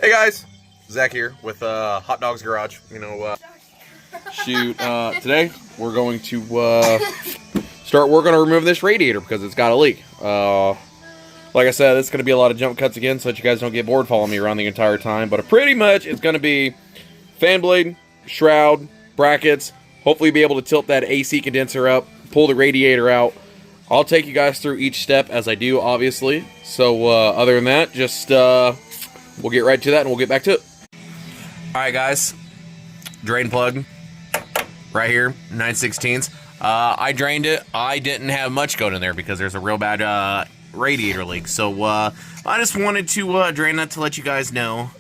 Hey guys, Zach here with Hot Dog's Garage. Today we're going to start working on removing this radiator because it's got a leak. Like I said, it's going to be a lot of jump cuts again so that you guys don't get bored following me around the entire time. But pretty much it's going to be fan blade, shroud, brackets, hopefully be able to tilt that AC condenser up, pull the radiator out. I'll take you guys through each step as I do, obviously. So other than that, just we'll get right to that and we'll get back to it. Alright guys, drain plug right here, 9/16. I drained it. I didn't have much going in there because there's a real bad radiator leak. So I just wanted to drain that to let you guys know.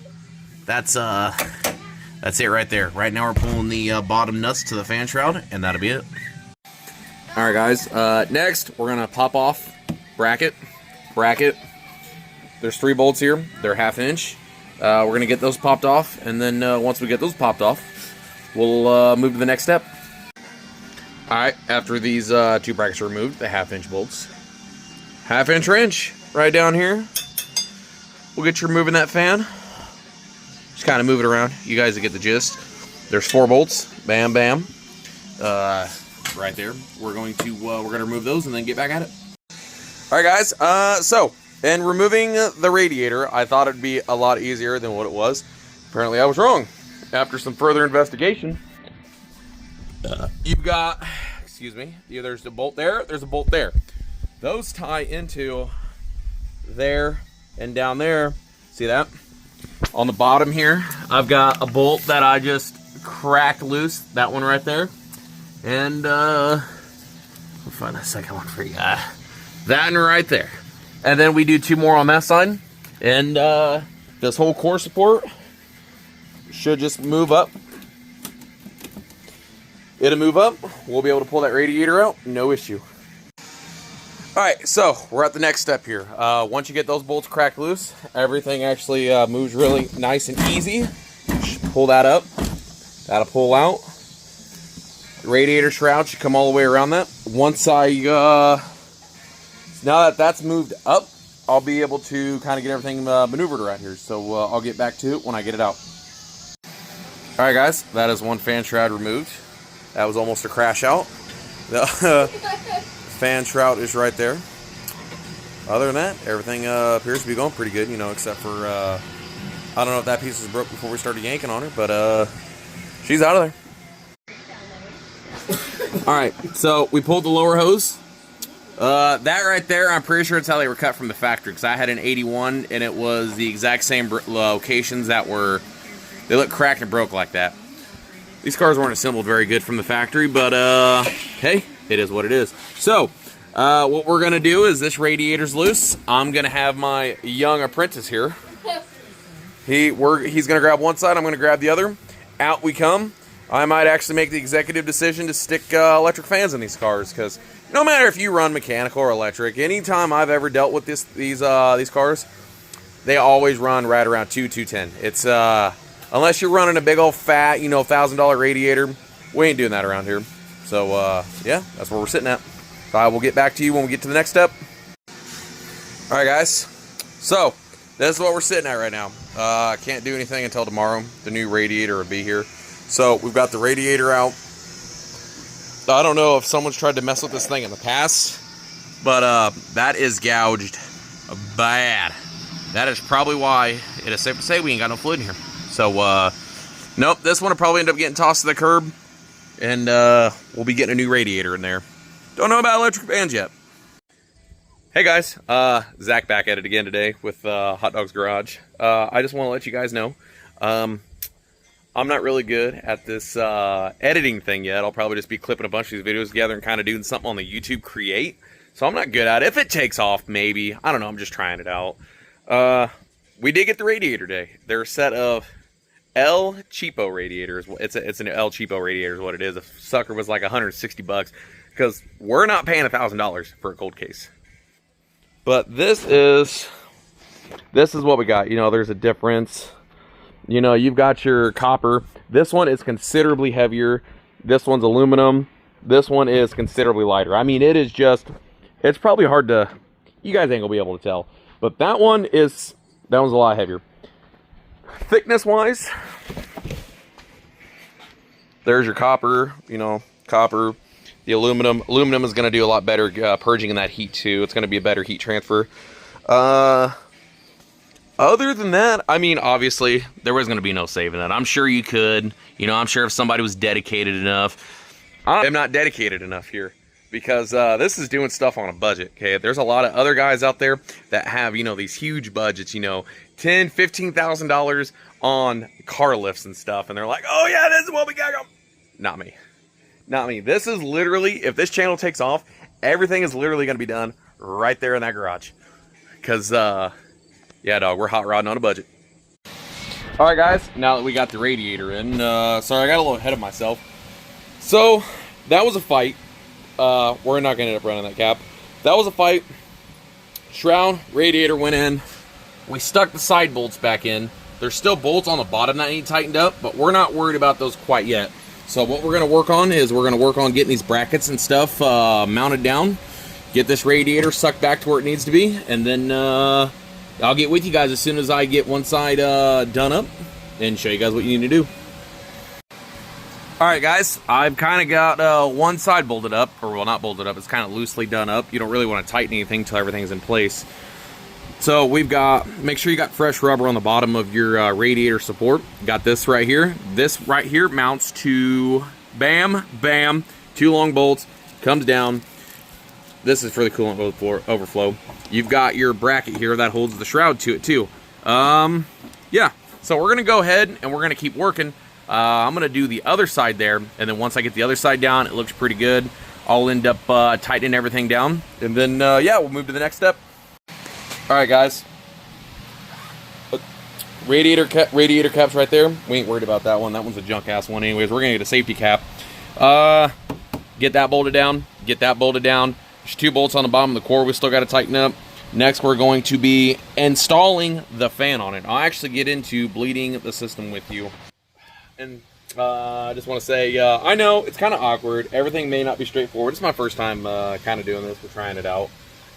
That's it right there. Right now we're pulling the bottom nuts to the fan shroud, and that'll be it. Alright guys, next we're going to pop off bracket. There's 3 bolts here. They're 1/2 inch. We're going to get those popped off, and then once we get those popped off, we'll move to the next step. Alright, after these 2 brackets are removed, the 1/2 inch bolts, 1/2 inch wrench right down here. We'll get you removing that fan. Just kind of move it around. You guys will get the gist. There's 4 bolts. Bam, bam. Right there. We're going to remove those and then get back at it. Alright guys, so in removing the radiator, I thought it'd be a lot easier than what it was. Apparently I was wrong. After some further investigation, you've got, excuse me, there's a bolt there, there's a bolt there. Those tie into there and down there. See that? On the bottom here, I've got a bolt that I just cracked loose. That one right there. And we'll find a second one for you guys. That one right there. And then we do 2 more on that side. And this whole core support should just move up. It'll move up. We'll be able to pull that radiator out. No issue. Alright, so we're at the next step here. Once you get those bolts cracked loose, everything actually moves really nice and easy. Just pull that up. That'll pull out. The radiator shroud should come all the way around that. Once now that that's moved up, I'll be able to kind of get everything maneuvered around here. So I'll get back to it when I get it out. Alright guys, that is one fan shroud removed. That was almost a crash out. The fan shroud is right there. Other than that, everything appears to be going pretty good, except for, I don't know if that piece was broke before we started yanking on her, but she's out of there. Alright, so we pulled the lower hose. That right there, I'm pretty sure it's how they were cut from the factory, because I had an 81, and it was the exact same locations that they look cracked and broke like that. These cars weren't assembled very good from the factory, but, hey, it is what it is. So, what we're going to do is this radiator's loose. I'm going to have my young apprentice here. He's going to grab one side, I'm going to grab the other. Out we come. I might actually make the executive decision to stick electric fans in these cars, because no matter if you run mechanical or electric, anytime I've ever dealt with these cars, they always run right around 210. It's unless you're running a big old fat, $1,000 radiator, we ain't doing that around here. So yeah, that's where we're sitting at. So I will get back to you when we get to the next step. All right, guys. So this is what we're sitting at right now. I can't do anything until tomorrow. The new radiator will be here. So we've got the radiator out. I don't know if someone's tried to mess with this thing in the past, but that is gouged bad. That is probably why it is safe to say we ain't got no fluid in here. So nope, this one will probably end up getting tossed to the curb, and we'll be getting a new radiator in there. Don't know about electric fans yet. Hey guys, Zach back at it again today with Hot Dog's Garage. I just want to let you guys know, I'm not really good at this editing thing yet. I'll probably just be clipping a bunch of these videos together and kind of doing something on the YouTube Create. So I'm not good at it. If it takes off, maybe. I don't know. I'm just trying it out. We did get the radiator today. They're a set of El Cheapo radiators. It's an El Cheapo radiator is what it is. A sucker was like 160 bucks because we're not paying $1,000 for a cold case. But this is what we got. There's a difference. You've got your copper. This one is considerably heavier. This one's aluminum. This one is considerably lighter. I mean, it's probably hard to, you guys ain't gonna be able to tell. But that one's a lot heavier. thickness wise, there's your copper, you know, copper. The aluminum is going to do a lot better purging in that heat too. It's going to be a better heat transfer. Other than that, I mean, obviously there was going to be no saving that. I'm sure you could, you know, I'm sure if somebody was dedicated enough. I'm not dedicated enough here because this is doing stuff on a budget. Okay, there's a lot of other guys out there that have, you know, these huge budgets, you know, $10,000-$15,000 on car lifts and stuff, and they're like, oh yeah, this is what we got going. Not me. Not me. This is literally, if this channel takes off, everything is literally going to be done right there in that garage. Because, yeah, dog, we're hot rodding on a budget. All right, guys, now that we got the radiator in, sorry, I got a little ahead of myself. So, that was a fight. We're not going to end up running that cap. That was a fight. Shroud, radiator went in. We stuck the side bolts back in. There's still bolts on the bottom that need tightened up, but we're not worried about those quite yet. So what we're going to work on is we're going to work on getting these brackets and stuff mounted down, get this radiator sucked back to where it needs to be, and then I'll get with you guys as soon as I get one side done up and show you guys what you need to do. Alright guys, I've kind of got one side bolted up, or well, not bolted up, it's kind of loosely done up. You don't really want to tighten anything until everything's in place. So we've got, make sure you got fresh rubber on the bottom of your radiator support. Got this right here. This right here mounts to, bam, bam, 2 long bolts, comes down. This is for the coolant overflow. You've got your bracket here that holds the shroud to it too. Yeah, so we're gonna go ahead and we're gonna keep working. I'm gonna do the other side there, and then once I get the other side down, it looks pretty good. I'll end up tightening everything down, and then yeah, we'll move to the next step. Alright guys, radiator caps right there. We ain't worried about that one. That one's a junk ass one anyways. We're gonna get a safety cap. Get that bolted down. Get that bolted down. There's 2 bolts on the bottom of the core we still got to tighten up. Next we're going to be installing the fan on it. I'll actually get into bleeding the system with you. And I just want to say, I know it's kind of awkward. Everything may not be straightforward. It's my first time kind of doing this. We're trying it out.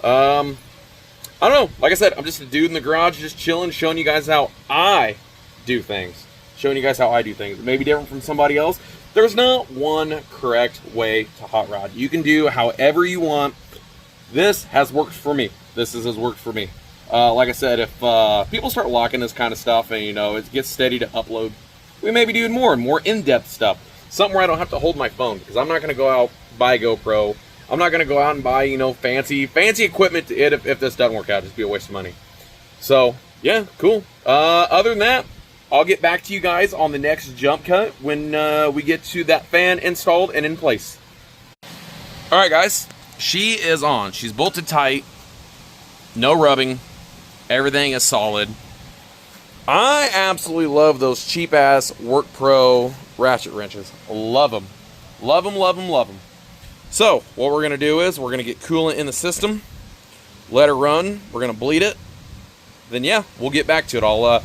I don't know. Like I said, I'm just a dude in the garage, just chilling, showing you guys how I do things. Showing you guys how I do things. It may be different from somebody else. There's not one correct way to hot rod. You can do however you want. This has worked for me. This has worked for me. Like I said, if people start locking this kind of stuff and, you know, it gets steady to upload, we may be doing more and more in-depth stuff. Something where I don't have to hold my phone, because I'm not going to go out, buy a GoPro. I'm not going to go out and buy, you know, fancy equipment to it if this doesn't work out. Just be a waste of money. So, yeah, cool. Other than that, I'll get back to you guys on the next jump cut when we get to that fan installed and in place. Alright, guys. She is on. She's bolted tight. No rubbing. Everything is solid. I absolutely love those cheap-ass Work Pro ratchet wrenches. Love them. Love them, love them, love them. So, what we're going to do is we're going to get coolant in the system, let her run, we're going to bleed it, then yeah, we'll get back to it. I'll,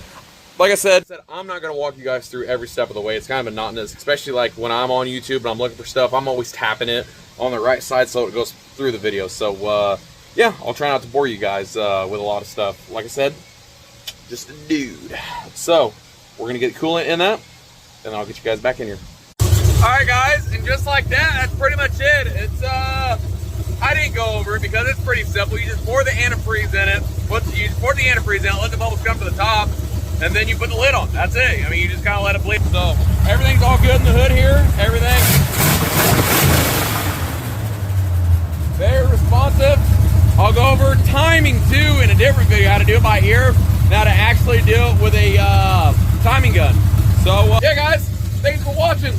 like I said, I'm not going to walk you guys through every step of the way. It's kind of monotonous, especially like when I'm on YouTube and I'm looking for stuff, I'm always tapping it on the right side so it goes through the video. So, yeah, I'll try not to bore you guys with a lot of stuff. Like I said, just a dude. So, we're going to get coolant in that, and then I'll get you guys back in here. Alright guys, and just like that, that's pretty much it. It's, I didn't go over it because it's pretty simple. You just pour the antifreeze in it, you pour the antifreeze in it, let the bubbles come to the top, and then you put the lid on. That's it. I mean, you just kind of let it bleed. So, everything's all good in the hood here. Everything very responsive. I'll go over timing too in a different video, how to do it by ear, now to actually do it with a timing gun. So, yeah guys, thanks for watching.